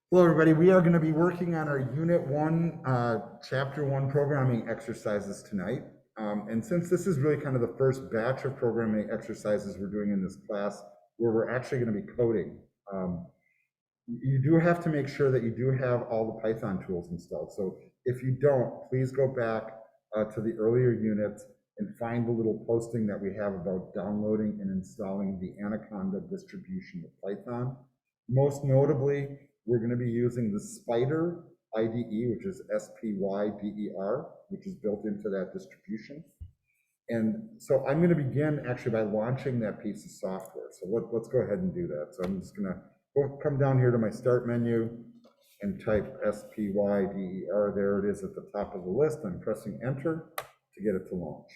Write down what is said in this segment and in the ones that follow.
Hello, everybody. We are going to be working on our Unit 1, Chapter 1 programming exercises tonight. And since this is really kind of the first batch of programming exercises we're doing in this class, where we're actually going to be coding, you do have to make sure that you do have all the Python tools installed. So if you don't, please go back to the earlier units and find the little posting that we have about downloading and installing the Anaconda distribution of Python. Most notably, we're going to be using the Spyder IDE, which is Spyder, which is built into that distribution. And so I'm going to begin actually by launching that piece of software. So let's go ahead and do that. So I'm just going to come down here to my start menu and type Spyder. There it is at the top of the list. I'm pressing enter to get it to launch.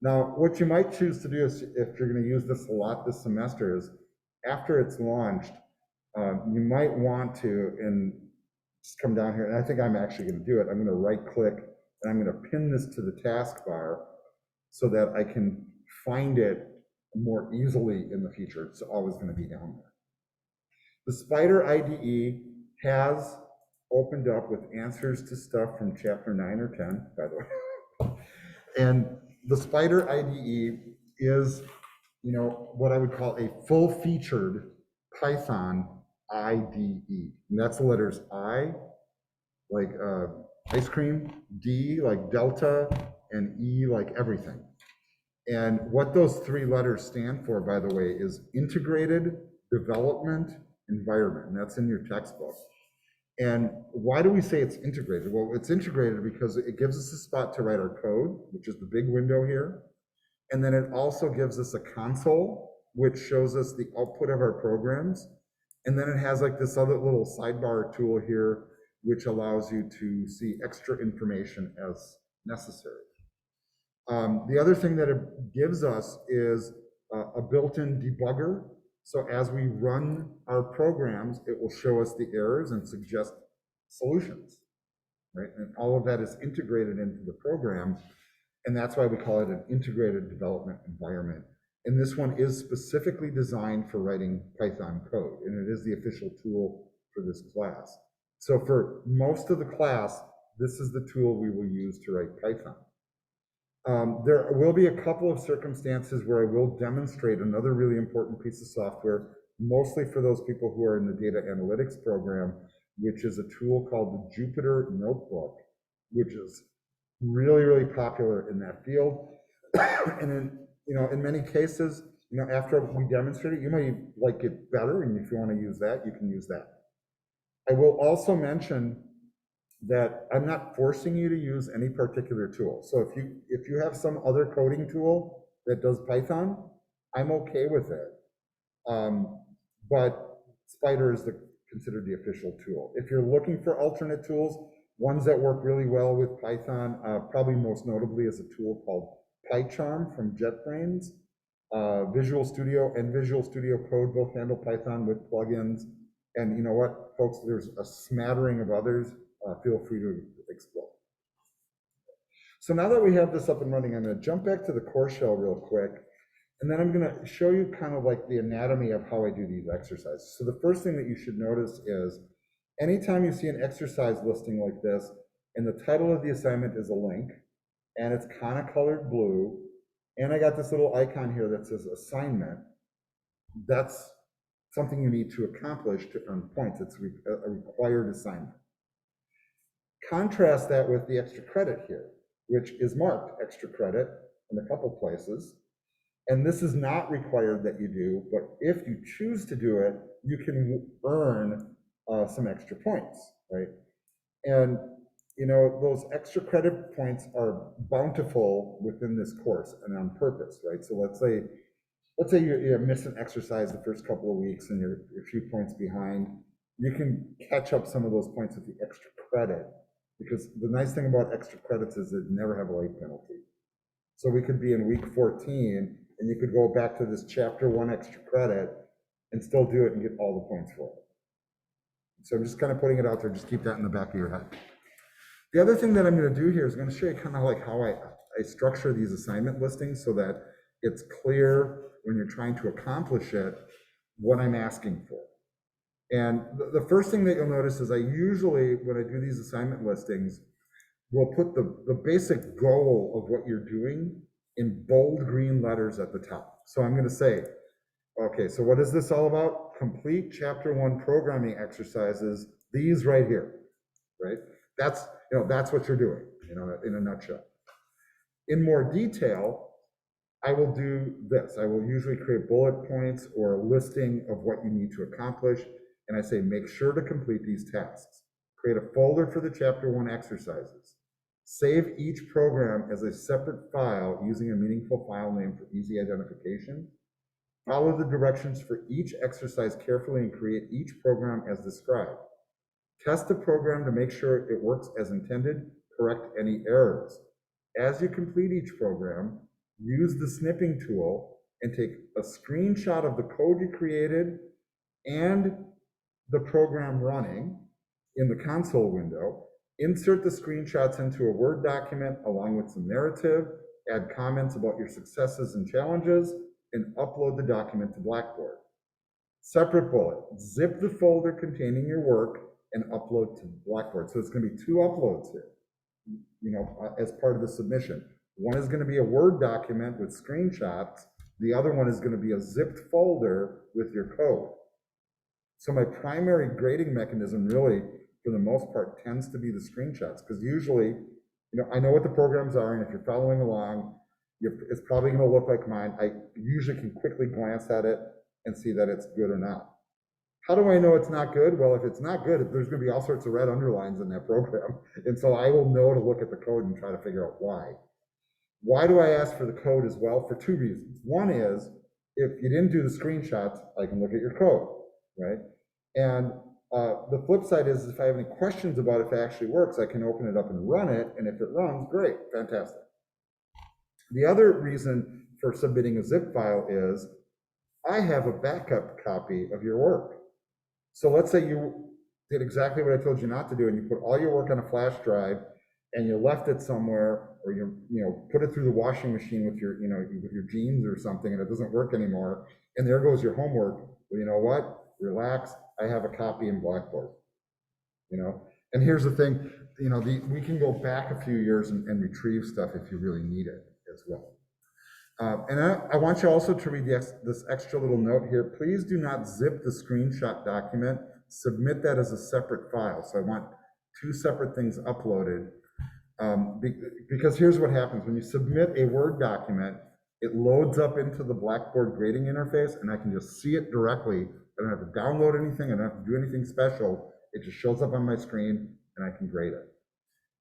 Now, what you might choose to do is, if you're going to use this a lot this semester, is after it's launched, you might want to, and just come down here, and I think I'm actually going to do it. I'm going to right click and I'm going to pin this to the taskbar so that I can find it more easily in the future. It's always going to be down there. The Spyder IDE has opened up with answers to stuff from chapter 9 or 10, by the way. And the Spyder IDE is, what I would call a full-featured Python IDE. And that's the letters I, like ice cream, D, like Delta, and E, like everything. And what those three letters stand for, by the way, is Integrated Development Environment. And that's in your textbook. And why do we say it's integrated? Well, it's integrated because it gives us a spot to write our code, which is the big window here. And then it also gives us a console, which shows us the output of our programs. And then it has like this other little sidebar tool here, which allows you to see extra information as necessary. The other thing that it gives us is a built-in debugger. So as we run our programs, it will show us the errors and suggest solutions, right? And all of that is integrated into the program. And that's why we call it an integrated development environment. And this one is specifically designed for writing Python code, and it is the official tool for this class. So for most of the class, this is the tool we will use to write Python. There will be a couple of circumstances where I will demonstrate another really important piece of software, mostly for those people who are in the data analytics program, which is a tool called the Jupyter Notebook, which is really, really popular in that field. And in many cases, after we demonstrate it, you might like it better, and if you want to use that, you can use that. I will also mention that I'm not forcing you to use any particular tool. So if you have some other coding tool that does Python, I'm okay with it. But Spyder is considered the official tool. If you're looking for alternate tools, ones that work really well with Python, probably most notably is a tool called PyCharm from JetBrains. Visual Studio and Visual Studio Code both handle Python with plugins. And you know what, folks, there's a smattering of others. Feel free to explore. So now that we have this up and running, I'm going to jump back to the core shell real quick. And then I'm going to show you kind of like the anatomy of how I do these exercises. So the first thing that you should notice is anytime you see an exercise listing like this, and the title of the assignment is a link, and it's kind of colored blue, and I got this little icon here that says assignment, that's something you need to accomplish to earn points. It's a required assignment. Contrast that with the extra credit here, which is marked extra credit in a couple places. And this is not required that you do, but if you choose to do it, you can earn some extra points, right? And those extra credit points are bountiful within this course and on purpose, right? So let's say you miss an exercise the first couple of weeks and you're a few points behind. You can catch up some of those points with the extra credit, because the nice thing about extra credits is it never have a late penalty. So we could be in week 14 and you could go back to this chapter 1 extra credit and still do it and get all the points for it. So I'm just kind of putting it out there. Just keep that in the back of your head. The other thing that I'm going to do here is I'm going to show you kind of like how I structure these assignment listings so that it's clear when you're trying to accomplish it what I'm asking for. And the first thing that you'll notice is I usually, when I do these assignment listings, will put the basic goal of what you're doing in bold green letters at the top. So I'm going to say, okay, so what is this all about? Complete chapter 1 programming exercises, these right here, right? That's, that's what you're doing, in a nutshell. In more detail, I will do this. I will usually create bullet points or a listing of what you need to accomplish. And I say, make sure to complete these tasks. Create a folder for the chapter 1 exercises. Save each program as a separate file using a meaningful file name for easy identification. Follow the directions for each exercise carefully and create each program as described. Test the program to make sure it works as intended. Correct any errors. As you complete each program, use the snipping tool and take a screenshot of the code you created and the program running in the console window. Insert the screenshots into a Word document along with some narrative, add comments about your successes and challenges, and upload the document to Blackboard. Separate bullet, zip the folder containing your work and upload to Blackboard. So it's going to be 2 uploads here, as part of the submission. One is going to be a Word document with screenshots. The other one is going to be a zipped folder with your code. So my primary grading mechanism really, for the most part, tends to be the screenshots, because usually, I know what the programs are, and if you're following along, it's probably going to look like mine. I usually can quickly glance at it and see that it's good or not. How do I know it's not good? Well, if it's not good, there's going to be all sorts of red underlines in that program. And so I will know to look at the code and try to figure out why. Why do I ask for the code as well? For 2 reasons. One is, if you didn't do the screenshots, I can look at your code, right? And the flip side is, if I have any questions about if it actually works, I can open it up and run it. And if it runs, great, fantastic. The other reason for submitting a zip file is I have a backup copy of your work. So let's say you did exactly what I told you not to do, and you put all your work on a flash drive, and you left it somewhere, or you put it through the washing machine with your with your jeans or something, and it doesn't work anymore, and there goes your homework. Well, you know what? Relax. I have a copy in Blackboard. And here's the thing. We can go back a few years and retrieve stuff if you really need it as well. And I want you also to read this extra little note here. Please do not zip the screenshot document. Submit that as a separate file. So I want 2 separate things uploaded. Because here's what happens. When you submit a Word document, it loads up into the Blackboard grading interface, and I can just see it directly. I don't have to download anything. I don't have to do anything special. It just shows up on my screen, and I can grade it.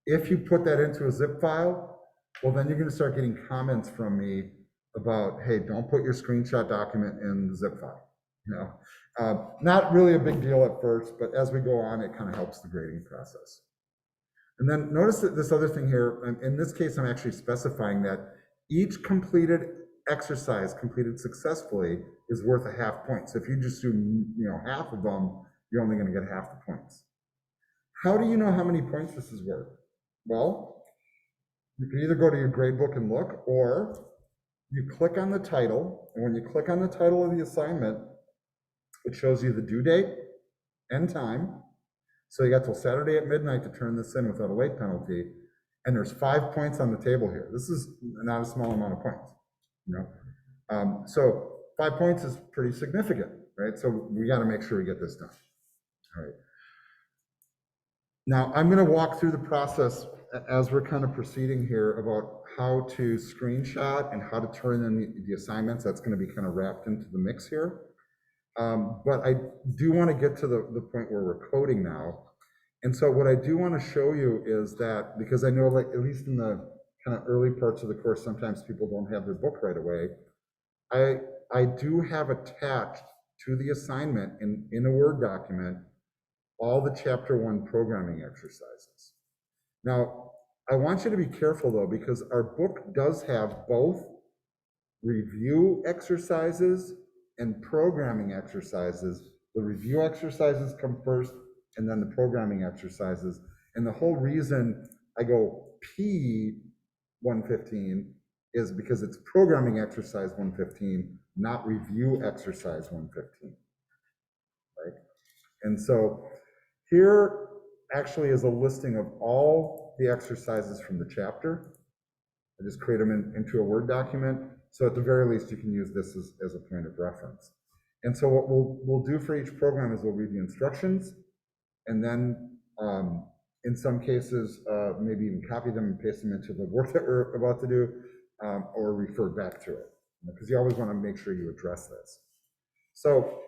If you put that into a zip file, well, then you're going to start getting comments from me about, hey, don't put your screenshot document in the zip file. Not really a big deal at first, but as we go on, it kind of helps the grading process. And then notice that this other thing here, in this case, I'm actually specifying that each completed exercise completed successfully is worth a half point. So if you just do, half of them, you're only going to get half the points. How do you know how many points this is worth? Well, you can either go to your grade book and look, or you click on the title, and when you click on the title of the assignment, it shows you the due date and time. So you got till Saturday at midnight to turn this in without a late penalty, and there's 5 points on the table here. This is not a small amount of points, so 5 points is pretty significant, right? So we got to make sure we get this done. All right. Now I'm going to walk through the process as we're kind of proceeding here about how to screenshot and how to turn in the assignments. That's going to be kind of wrapped into the mix here. But I do want to get to the point where we're coding now. And so what I do want to show you is that, because I know, like, at least in the kind of early parts of the course, sometimes people don't have their book right away. I do have attached to the assignment in a Word document all the chapter 1 programming exercises. Now, I want you to be careful though, because our book does have both review exercises and programming exercises. The review exercises come first, and then the programming exercises. And the whole reason I go P115 is because it's programming exercise 115, not review exercise 115, right? And so here actually is a listing of all the exercises from the chapter. I just create them into a Word document. So at the very least, you can use this as a point of reference. And so what we'll do for each program is we'll read the instructions, and then in some cases, maybe even copy them and paste them into the work that we're about to do, or refer back to it, because you always want to make sure you address this. So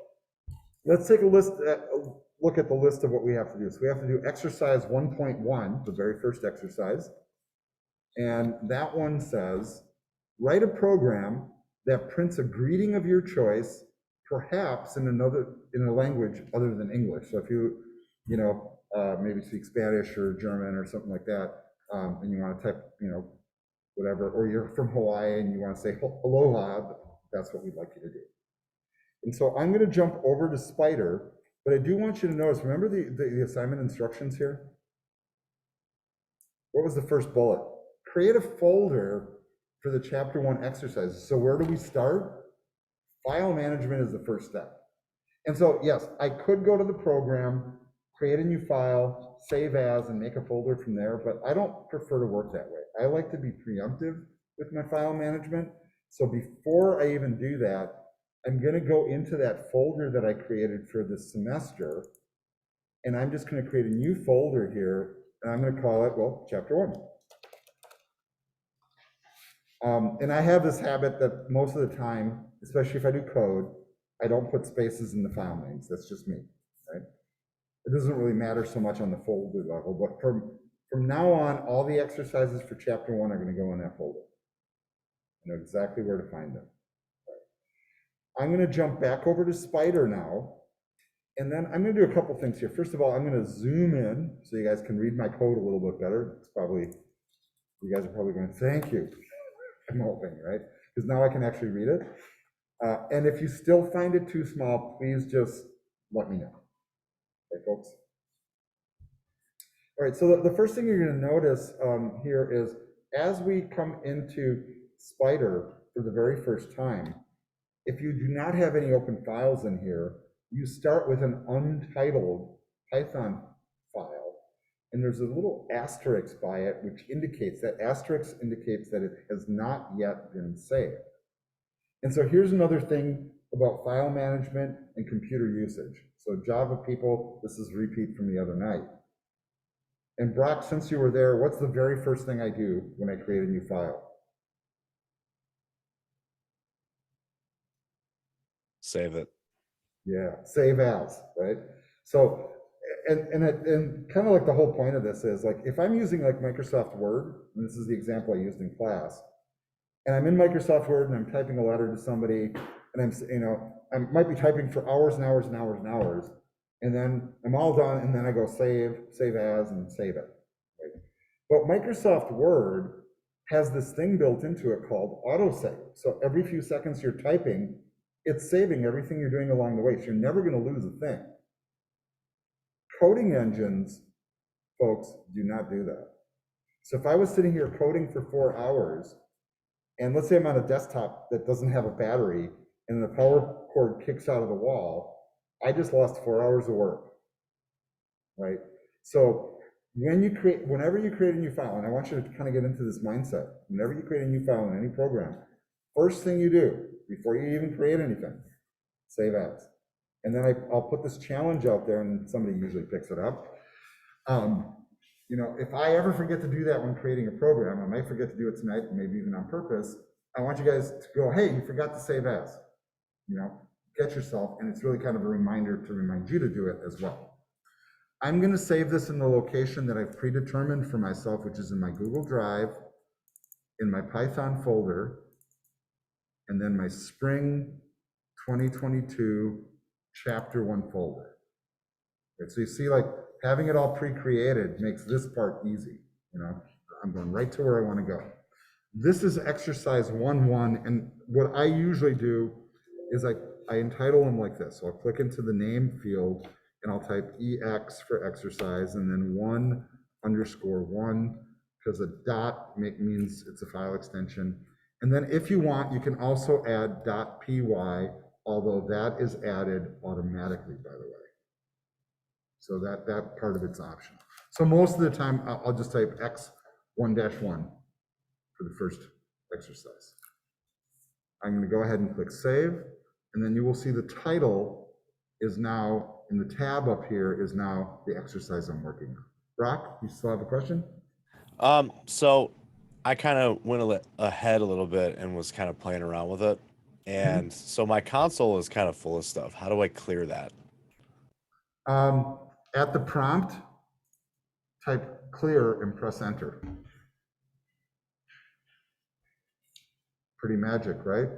let's take a look at the list of what we have to do. So we have to do exercise 1.1, the very first exercise. And that one says, write a program that prints a greeting of your choice, perhaps in a language other than English. So if you maybe speak Spanish or German or something like that, and you want to type, whatever, or you're from Hawaii and you want to say aloha, that's what we'd like you to do. And so I'm going to jump over to Spider, but I do want you to notice, remember the assignment instructions here? What was the first bullet? Create a folder for the chapter 1 exercises. So where do we start? File management is the first step. And so, yes, I could go to the program, create a new file, save as, and make a folder from there, but I don't prefer to work that way. I like to be preemptive with my file management. So before I even do that, I'm going to go into that folder that I created for this semester, and I'm just going to create a new folder here, and I'm going to call it, well, chapter 1. And I have this habit that most of the time, especially if I do code, I don't put spaces in the file names. That's just me, right? It doesn't really matter so much on the folder level, but from now on, all the exercises for chapter 1 are going to go in that folder. I know exactly where to find them. Right. I'm going to jump back over to Spider now, and then I'm going to do a couple things here. First of all, I'm going to zoom in so you guys can read my code a little bit better. You guys are probably going, thank you. I'm hoping, right? Because now I can actually read it. And if you still find it too small, please just let me know. Okay, folks? All right, so the first thing you're going to notice here is as we come into Spider for the very first time, if you do not have any open files in here, you start with an untitled Python file. And there's a little asterisk by it, which indicates that it has not yet been saved. And so here's another thing about file management and computer usage. So Java people, this is a repeat from the other night. And Brock, since you were there, what's the very first thing I do when I create a new file? Save it. Yeah, save as, right? So, and kind of like the whole point of this is like, if I'm using like Microsoft Word, and this is the example I used in class, and I'm in Microsoft Word and I'm typing a letter to somebody, and I might be typing for hours and hours and hours and hours, and then I'm all done, and then I go save as, and save it. Right? But Microsoft Word has this thing built into it called autosave. So every few seconds you're typing, it's saving everything you're doing along the way. So you're never going to lose a thing. Coding engines, folks, do not do that. So if I was sitting here coding for 4 hours, and let's say I'm on a desktop that doesn't have a battery, and the power cord kicks out of the wall, I just lost 4 hours of work, right? So whenever you create a new file, and I want you to kind of get into this mindset, whenever you create a new file in any program, first thing you do, before you even create anything, save as. And then I'll put this challenge out there, and somebody usually picks it up. If I ever forget to do that when creating a program, I might forget to do it tonight, maybe even on purpose. I want you guys to go, hey, you forgot to save as. Get yourself, and it's really kind of a reminder to remind you to do it as well. I'm going to save this in the location that I've predetermined for myself, which is in my Google Drive, in my Python folder, and then my Spring 2022 Chapter 1 folder. Okay, so you see, like, having it all pre-created makes this part easy. I'm going right to where I want to go. This is exercise 1.1, and what I usually do is I entitle them like this. So I'll click into the name field, and I'll type EX for exercise, and then 1_1, because a dot means it's a file extension. And then if you want, you can also add .py, although that is added automatically, by the way. So that part of it's optional. So most of the time, I'll just type X1-1 for the first exercise. I'm going to go ahead and click save, and then you will see the title is now in the tab up here is now the exercise I'm working on. Brock, you still have a question? So I kind of went ahead a little bit and was kind of playing around with it. And so my console is kind of full of stuff. How do I clear that? At the prompt, type clear and press enter. Pretty magic, right?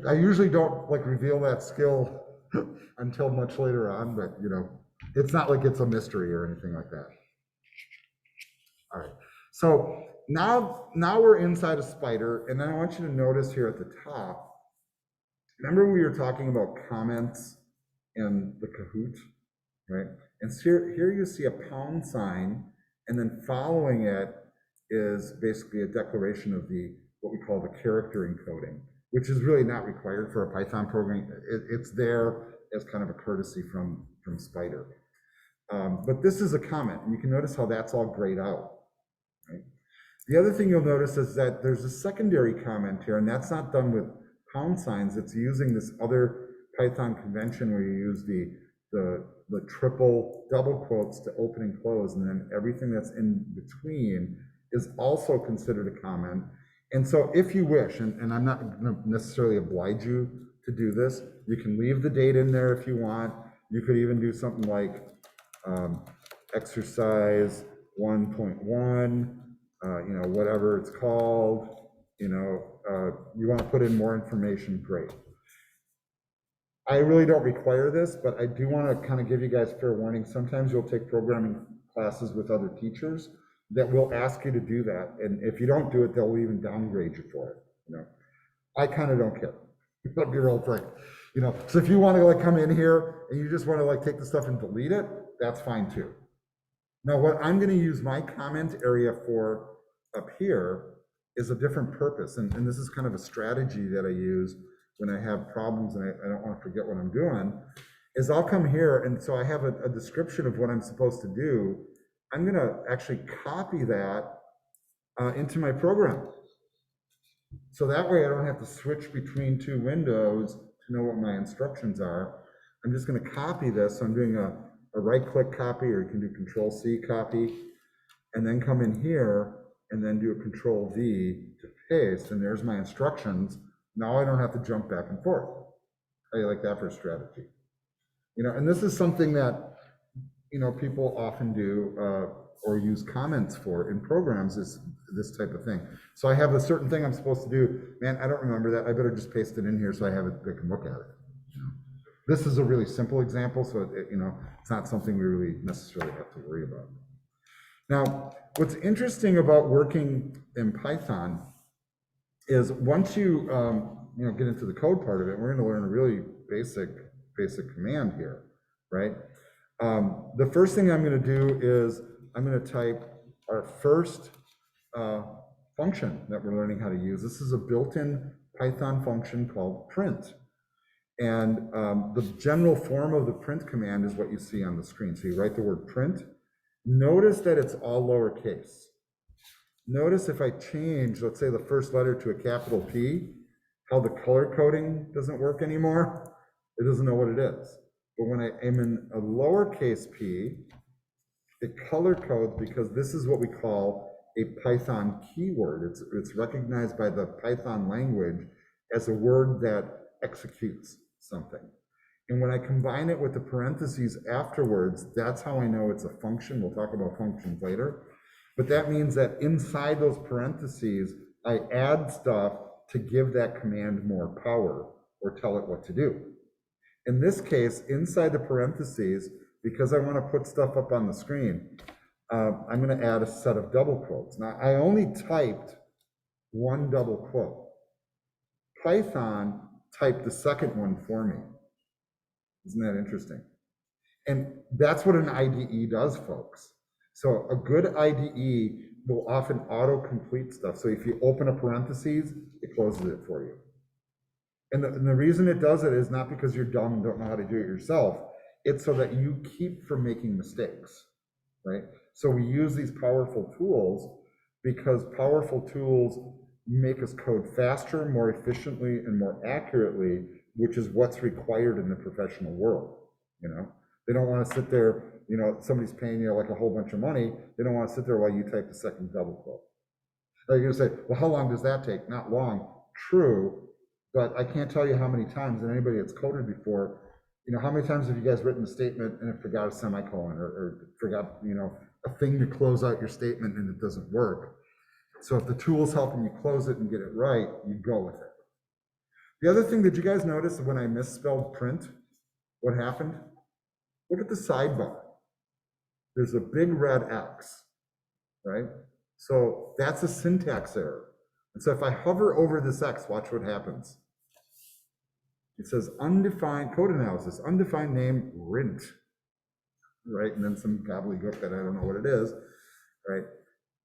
I usually don't like reveal that skill until much later on, but you know, it's not like it's a mystery or anything like that. All right, so now we're inside a spider, and then I want you to notice here at the top, remember we were talking about comments in the Kahoot, right? And so here you see a pound sign, and then following it is basically a declaration of what we call the character encoding, which is really not required for a Python program. It's there as kind of a courtesy from Spider. But this is a comment, and you can notice how that's all grayed out. Right? The other thing you'll notice is that there's a secondary comment here, and that's not done with pound signs. It's using this other Python convention where you use the triple double quotes to open and close, and then everything that's in between is also considered a comment. And so if you wish, and I'm not going to necessarily oblige you to do this, you can leave the date in there if you want. You could even do something like exercise 1.1, you know, whatever it's called, you know, you want to put in more information, great. I really don't require this, but I do want to kind of give you guys fair warning. Sometimes you'll take programming classes with other teachers that will ask you to do that. And if you don't do it, they'll even downgrade you for it. You know, I kind of don't care. I'll be real frank. You know, so if you want to like come in here and you just want to like take the stuff and delete it, that's fine too. Now, what I'm going to use my comment area for up here is a different purpose. And this is kind of a strategy that I use when I have problems and I don't want to forget what I'm doing, is I'll come here, and so I have a description of what I'm supposed to do. I'm going to actually copy that into my program. So that way I don't have to switch between two windows to know what my instructions are. I'm just going to copy this. So I'm doing a right-click copy, or you can do Control-C copy, and then come in here and then do a Control-V to paste, and there's my instructions. Now I don't have to jump back and forth. How do you like that for a strategy? You know, and this is something that, you know, people often do or use comments for in programs, is this type of thing. So I have a certain thing I'm supposed to do. Man, I don't remember that. I better just paste it in here so I have it, they can look at it. You know? This is a really simple example, so you know, it's not something we really necessarily have to worry about. Now, what's interesting about working in Python is once you you know, get into the code part of it, we're going to learn a really basic command here, right? The first thing I'm going to do is I'm going to type our first function that we're learning how to use. This is a built-in Python function called print. And the general form of the print command is what you see on the screen. So you write the word print. Notice that it's all lowercase. Notice if I change, let's say, the first letter to a capital P, how the color coding doesn't work anymore. It doesn't know what it is. But when I am in a lowercase p, it color codes, because this is what we call a Python keyword. It's recognized by the Python language as a word that executes something. And when I combine it with the parentheses afterwards, that's how I know it's a function. We'll talk about functions later. But that means that inside those parentheses, I add stuff to give that command more power or tell it what to do. In this case, inside the parentheses, because I want to put stuff up on the screen, I'm going to add a set of double quotes. Now, I only typed one double quote. Python typed the second one for me. Isn't that interesting? And that's what an IDE does, folks. So a good IDE will often auto-complete stuff. So if you open a parentheses, it closes it for you. And the reason it does it is not because you're dumb and don't know how to do it yourself. It's so that you keep from making mistakes, right? So we use these powerful tools because powerful tools make us code faster, more efficiently, and more accurately, which is what's required in the professional world, you know? They don't want to sit there, you know, somebody's paying you like a whole bunch of money. They don't want to sit there while you type the second double quote. Like you're gonna say, well, how long does that take? Not long. True, but I can't tell you how many times, and anybody that's coded before, you know, how many times have you guys written a statement and it forgot a semicolon or forgot, you know, a thing to close out your statement and it doesn't work. So if the tool's helping you close it and get it right, you go with it. The other thing, did you guys notice when I misspelled print, what happened? Look at the sidebar. There's a big red X, right? So that's a syntax error. And so if I hover over this X, watch what happens. It says undefined code analysis, undefined name rint, right? And then some gobbledygook that I don't know what it is, right?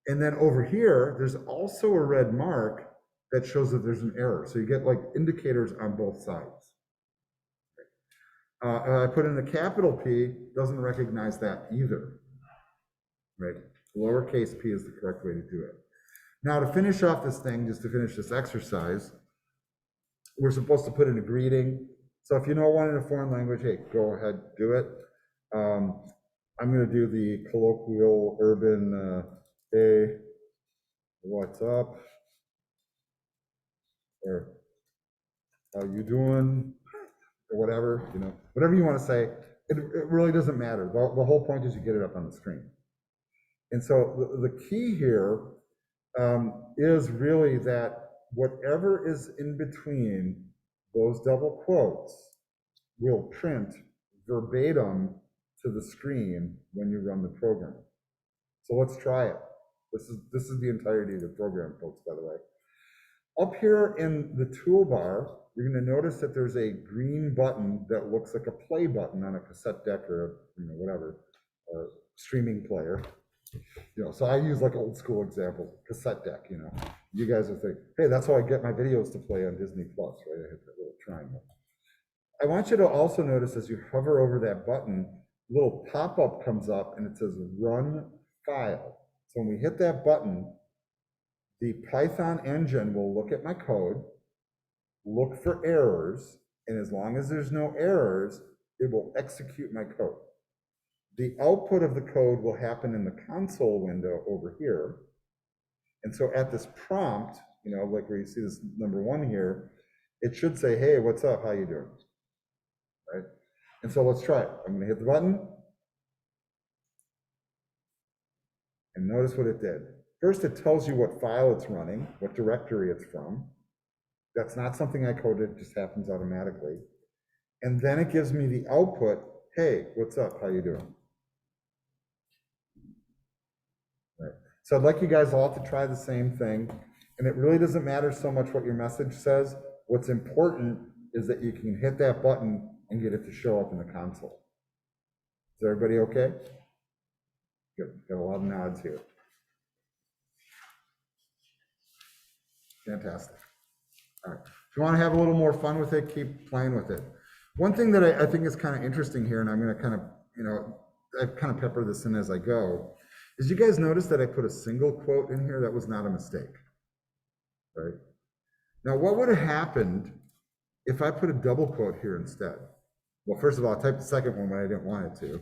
And then over here, there's also a red mark that shows that there's an error. So you get like indicators on both sides. I put in a capital P, doesn't recognize that either, right? Lowercase p is the correct way to do it. Now to finish off this thing, just to finish this exercise, we're supposed to put in a greeting. So if you know one in a foreign language, hey, go ahead, do it. I'm gonna do the colloquial urban, hey, what's up? Or how you doing? Or whatever, you know, whatever you want to say, it really doesn't matter. The whole point is you get it up on the screen. And so the key here is really that whatever is in between those double quotes will print verbatim to the screen when you run the program. So let's try it. This is the entirety of the program, folks, by the way. Up here in the toolbar, you're going to notice that there's a green button that looks like a play button on a cassette deck or a, you know, whatever, streaming player. You know, so I use like old school example, cassette deck, you know. You guys will think, hey, that's how I get my videos to play on Disney Plus, right? I hit that little triangle. I want you to also notice as you hover over that button, a little pop-up comes up and it says run file. So when we hit that button, the Python engine will look at my code, look for errors, and as long as there's no errors, it will execute my code. The output of the code will happen in the console window over here. And so at this prompt, you know, like where you see this number 1 here, it should say, hey, what's up? How you doing? Right? And so let's try it. I'm going to hit the button. And notice what it did. First, it tells you what file it's running, what directory it's from. That's not something I coded, it just happens automatically. And then it gives me the output, hey, what's up, how you doing? Right. So I'd like you guys all to try the same thing. And it really doesn't matter so much what your message says. What's important is that you can hit that button and get it to show up in the console. Is everybody okay? Good, got a lot of nods here. Fantastic. All right. If you want to have a little more fun with it, keep playing with it. One thing that I think is kind of interesting here, and I'm going to kind of, you know, I kind of pepper this in as I go, is you guys notice that I put a single quote in here? That was not a mistake, right? Now, what would have happened if I put a double quote here instead? Well, first of all, I typed the second one when I didn't want it to.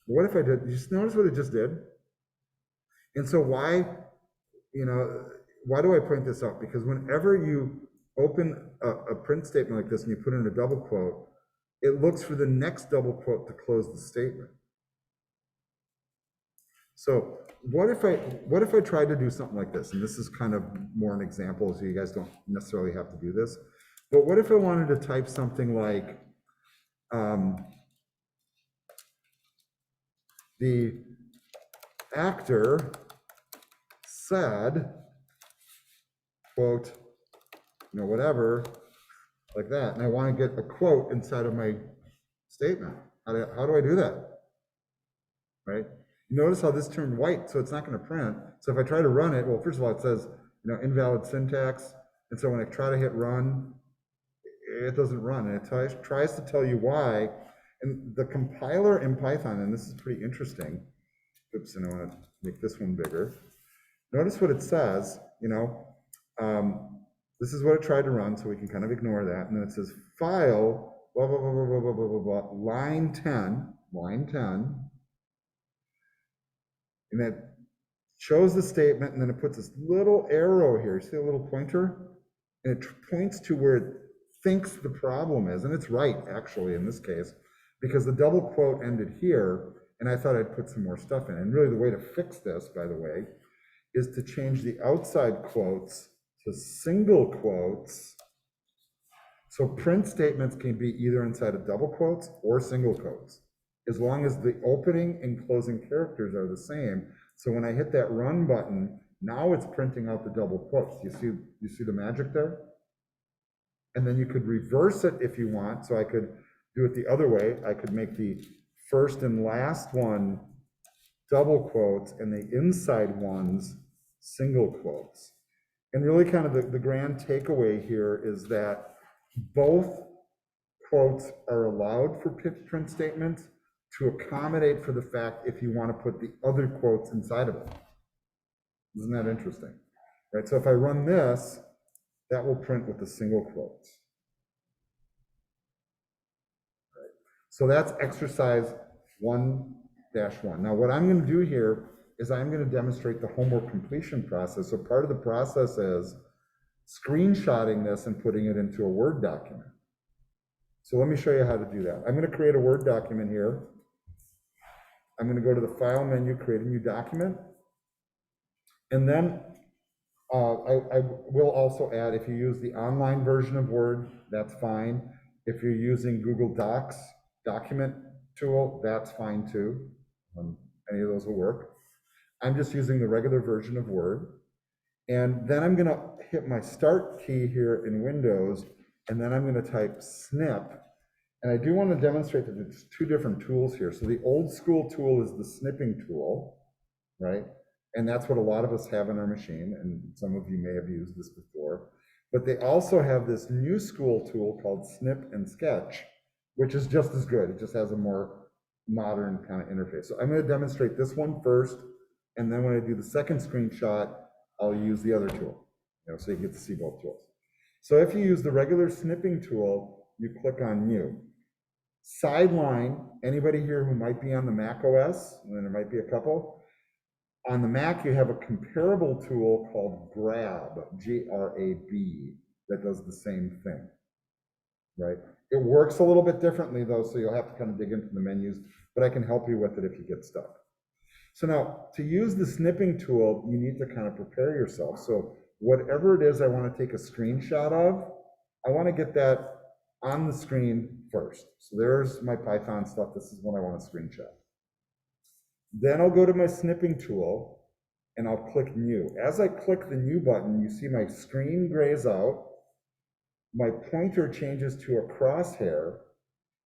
But what if I did? You just notice what it just did? And so why, you know, why do I point this out? Because whenever you open a print statement like this and you put in a double quote, it looks for the next double quote to close the statement. So what if I tried to do something like this? And this is kind of more an example, so you guys don't necessarily have to do this. But what if I wanted to type something like, the actor said, quote, you know, whatever, like that. And I want to get a quote inside of my statement. How do I do that? Right? Notice how this turned white, so it's not going to print. So if I try to run it, well, first of all, it says, you know, invalid syntax. And so when I try to hit run, it doesn't run. And it tries to tell you why. And the compiler in Python, and this is pretty interesting. Oops, and I want to make this one bigger. Notice what it says, this is what it tried to run, so we can kind of ignore that. And then it says file, blah, blah, blah, blah, blah, blah, blah, blah, blah, line 10, and it shows the statement, and then it puts this little arrow here. See a little pointer? And it points to where it thinks the problem is. And it's right, actually, in this case, because the double quote ended here, and I thought I'd put some more stuff in. And really the way to fix this, by the way, is to change the outside quotes to single quotes. So print statements can be either inside of double quotes or single quotes, as long as the opening and closing characters are the same. So when I hit that run button, now it's printing out the double quotes. You see the magic there? And then you could reverse it if you want. So I could do it the other way. I could make the first and last one double quotes and the inside ones single quotes. And really kind of the grand takeaway here is that both quotes are allowed for print statements to accommodate for the fact if you want to put the other quotes inside of it. Isn't that interesting? Right, so if I run this, that will print with the single quotes. Right. So that's exercise 1-1. Now what I'm going to do here is I'm going to demonstrate the homework completion process. So part of the process is screenshotting this and putting it into a Word document. So let me show you how to do that. I'm going to create a Word document here. I'm going to go to the File menu, create a new document. And then I will also add, if you use the online version of Word, that's fine. If you're using Google Docs document tool, that's fine too. Any of those will work. I'm just using the regular version of Word. And then I'm going to hit my Start key here in Windows, and then I'm going to type snip. And I do want to demonstrate that there's two different tools here. So the old school tool is the snipping tool, right? And that's what a lot of us have in our machine, and some of you may have used this before. But they also have this new school tool called Snip and Sketch, which is just as good. It just has a more modern kind of interface. So I'm going to demonstrate this one first, and then when I do the second screenshot, I'll use the other tool, so you get to see both tools. So if you use the regular snipping tool, you click on New. Sideline, anybody here who might be on the Mac OS, and there might be a couple, on the Mac you have a comparable tool called Grab, G-R-A-B, that does the same thing, right? It works a little bit differently though, so you'll have to kind of dig into the menus, but I can help you with it if you get stuck. So now, to use the snipping tool, you need to kind of prepare yourself. So whatever it is I want to take a screenshot of, I want to get that on the screen first. So there's my Python stuff. This is what I want to screenshot. Then I'll go to my snipping tool and I'll click New. As I click the New button, you see my screen grays out, my pointer changes to a crosshair,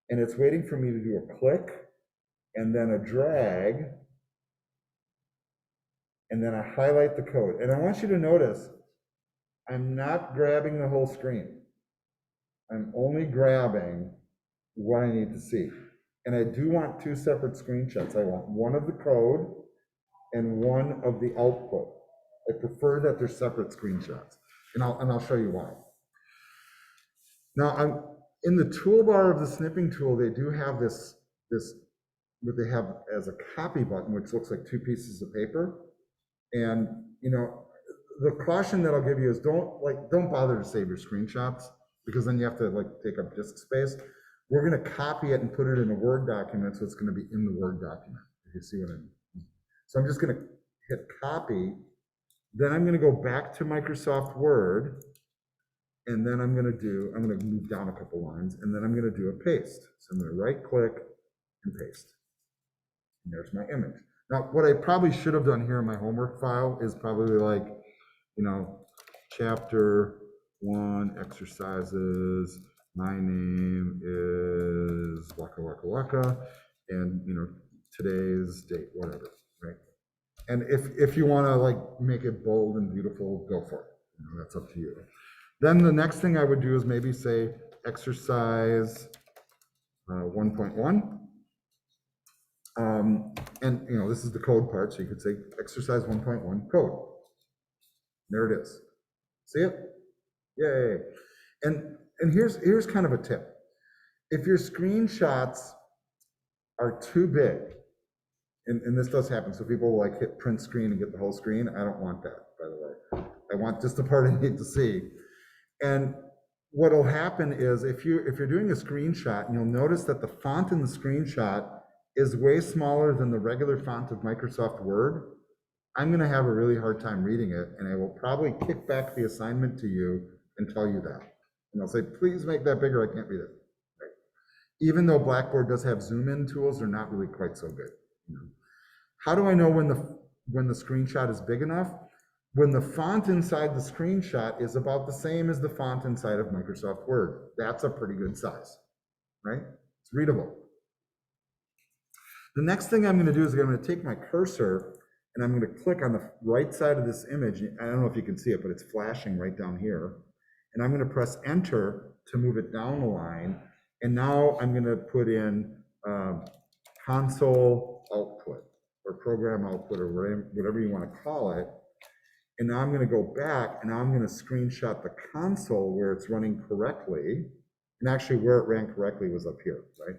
and it's waiting for me to do a click and then a drag, and then I highlight the code. And I want you to notice, I'm not grabbing the whole screen. I'm only grabbing what I need to see. And I do want two separate screenshots. I want one of the code and one of the output. I prefer that they're separate screenshots. And I'll show you why. Now, I'm in the toolbar of the snipping tool, they do have this what they have as a copy button, which looks like two pieces of paper. And the caution that I'll give you is don't bother to save your screenshots, because then you have to take up disk space. We're going to copy it and put it in a Word document, so it's going to be in the Word document, if you see what I mean. So I'm just going to hit copy. Then I'm going to go back to Microsoft Word, and then I'm going to move down a couple lines, and then I'm going to do a paste. So I'm going to right click and paste. And there's my image. Now, what I probably should have done here in my homework file is probably chapter 1 exercises. My name is Waka Waka Waka, and today's date, whatever, right? And if you want to make it bold and beautiful, go for it. That's up to you. Then the next thing I would do is maybe say exercise 1.1. And this is the code part, so you could say exercise 1.1 code. There it is. See it? Yay. And here's kind of a tip. If your screenshots are too big, and this does happen, so people will like hit print screen and get the whole screen. I don't want that, by the way. I want just the part I need to see. And what'll happen is if you're doing a screenshot, and you'll notice that the font in the screenshot is way smaller than the regular font of Microsoft Word, I'm going to have a really hard time reading it, and I will probably kick back the assignment to you and tell you that. And I'll say, please make that bigger, I can't read it. Right? Even though Blackboard does have zoom in tools, they're not really quite so good. How do I know when the screenshot is big enough? When the font inside the screenshot is about the same as the font inside of Microsoft Word. That's a pretty good size, right? It's readable. The next thing I'm going to do is I'm going to take my cursor and I'm going to click on the right side of this image. I don't know if you can see it, but it's flashing right down here. And I'm going to press enter to move it down the line. And now I'm going to put in console output or program output or whatever you want to call it. And now I'm going to go back and I'm going to screenshot the console where it's running correctly. And actually where it ran correctly was up here, right?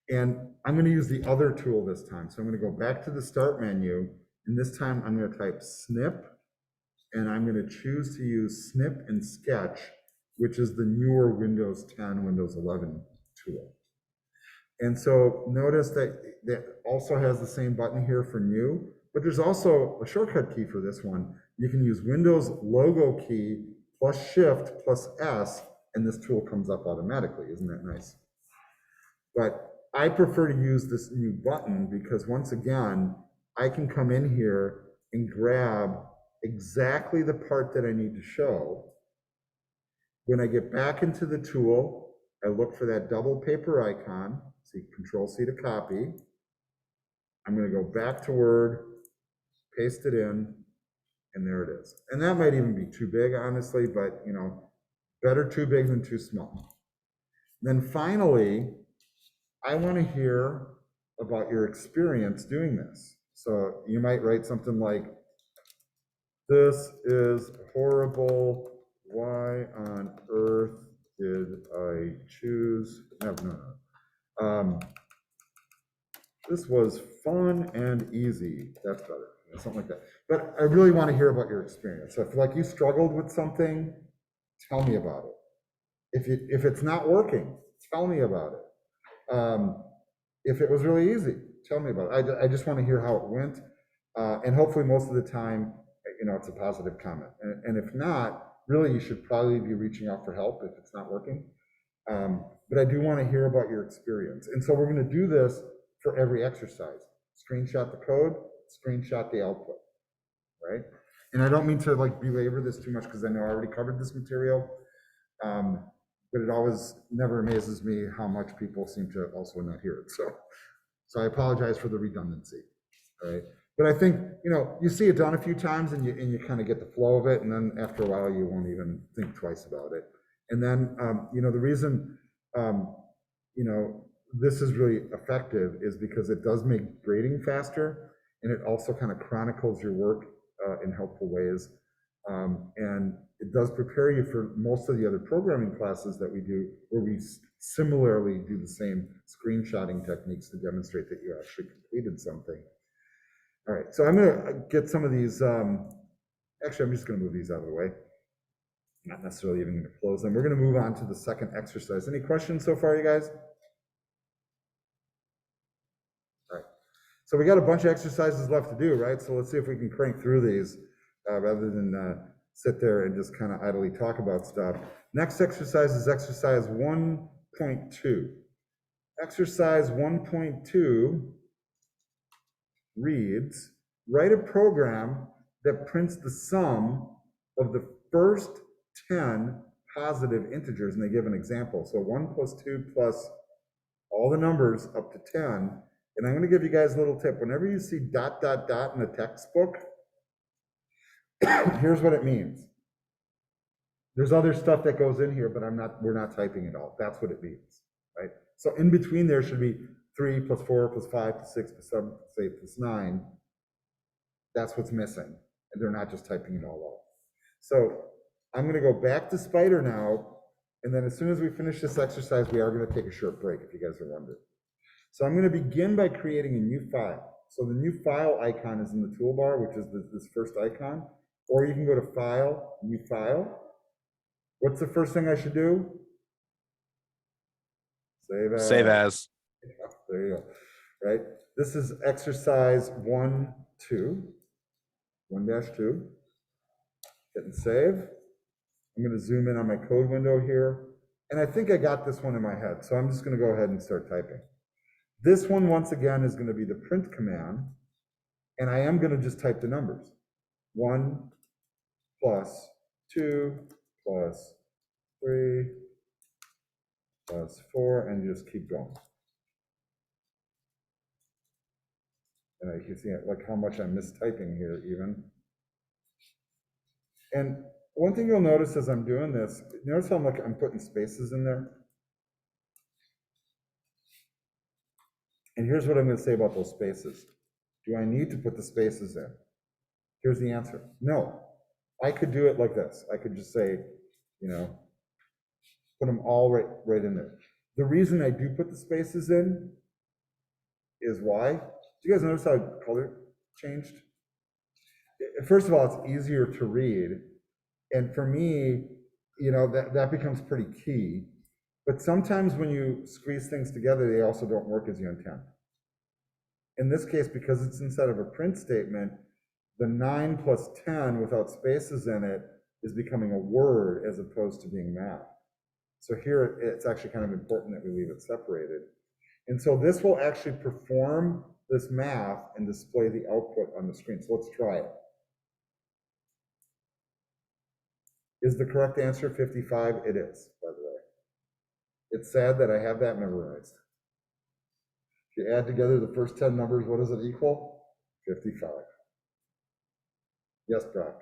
And I'm going to use the other tool this time. So I'm going to go back to the start menu. And this time I'm going to type snip. And I'm going to choose to use snip and sketch, which is the newer Windows 10, Windows 11 tool. And so notice that that also has the same button here for new, but there's also a shortcut key for this one. You can use Windows logo key plus Shift plus S, and this tool comes up automatically. Isn't that nice? But I prefer to use this new button because once again, I can come in here and grab exactly the part that I need to show. When I get back into the tool, I look for that double paper icon, see Control C to copy. I'm going to go back to Word, paste it in, and there it is. And that might even be too big, honestly, but better too big than too small. Then finally, I want to hear about your experience doing this. So you might write something like, this is horrible. Why on earth did I choose? No. This was fun and easy. That's better. Something like that. But I really want to hear about your experience. So if you struggled with something, tell me about it. If it's not working, tell me about it. If it was really easy, tell me about it. I just want to hear how it went. And hopefully most of the time, it's a positive comment. And if not, really, you should probably be reaching out for help if it's not working. But I do want to hear about your experience. And so we're going to do this for every exercise. Screenshot the code, screenshot the output, right? And I don't mean to belabor this too much because I know I already covered this material. But it always never amazes me how much people seem to also not hear it. So I apologize for the redundancy, right? But I think, you see it done a few times and you kind of get the flow of it. And then after a while, you won't even think twice about it. And then, the reason, this is really effective is because it does make grading faster. And it also kind of chronicles your work in helpful ways. And it does prepare you for most of the other programming classes that we do, where we similarly do the same screenshotting techniques to demonstrate that you actually completed something. All right, so I'm going to get some of these. Actually, I'm just going to move these out of the way. Not necessarily even going to close them. We're going to move on to the second exercise. Any questions so far, you guys? All right, so we got a bunch of exercises left to do, right? So let's see if we can crank through these rather than sit there and just kind of idly talk about stuff. Next exercise is exercise 1.2. Exercise 1.2 reads, write a program that prints the sum of the first 10 positive integers, and they give an example. So 1 plus 2 plus all the numbers up to 10. And I'm going to give you guys a little tip. Whenever you see ... in a textbook, here's what it means. There's other stuff that goes in here, but we're not typing it all. That's what it means, right? So in between there should be 3 plus 4 plus 5 plus 6 plus 7 plus 8 plus 9. That's what's missing. And they're not just typing it all out. So I'm going to go back to Spider now. And then as soon as we finish this exercise, we are going to take a short break, if you guys are wondering. So I'm going to begin by creating a new file. So the new file icon is in the toolbar, which is this first icon. Or you can go to File, New File. What's the first thing I should do? Save as. Save as. Yeah, there you go. Right? This is exercise 1-2. 1-2. Hit and save. I'm going to zoom in on my code window here. And I think I got this one in my head. So I'm just going to go ahead and start typing. This one, once again, is going to be the print command. And I am going to just type the numbers. 1 plus 2 plus 3 plus 4, and you just keep going. And you can see like how much I'm mistyping here even. And one thing you'll notice as I'm doing this, notice how I'm putting spaces in there? And here's what I'm going to say about those spaces. Do I need to put the spaces in? Here's the answer. No. I could do it like this. I could just say, put them all right in there. The reason I do put the spaces in is why? Do you guys notice how color changed? First of all, it's easier to read. And for me, that becomes pretty key. But sometimes when you squeeze things together, they also don't work as you intend. In this case, because it's inside of a print statement, the 9 plus 10 without spaces in it is becoming a word as opposed to being math. So here, it's actually kind of important that we leave it separated. And so this will actually perform this math and display the output on the screen. So let's try it. Is the correct answer 55? It is, by the way. It's sad that I have that memorized. If you add together the first 10 numbers, what does it equal? 55. Yes, Brock.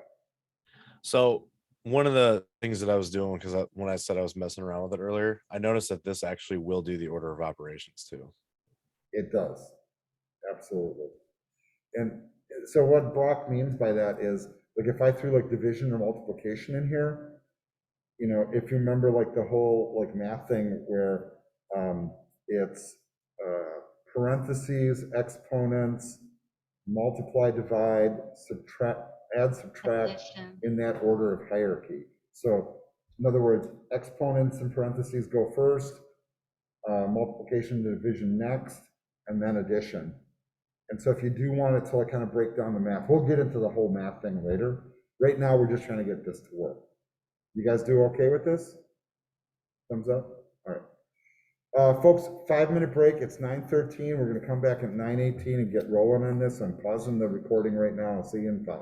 So one of the things that I was doing, because when I said I was messing around with it earlier, I noticed that this actually will do the order of operations too. It does. Absolutely. And so what Brock means by that is, like if I threw like division or multiplication in here, if you remember like the whole like math thing where it's parentheses, exponents, multiply, divide, subtract, add, subtract in that order of hierarchy. So in other words, exponents and parentheses go first, multiplication and division next, and then addition. And so if you do want it to like kind of break down the math, we'll get into the whole math thing later. Right now, we're just trying to get this to work. You guys do okay with this? Thumbs up? All right. Folks, 5-minute break. It's 9:13. We're going to come back at 9:18 and get rolling on this. I'm pausing the recording right now. I'll see you in 5.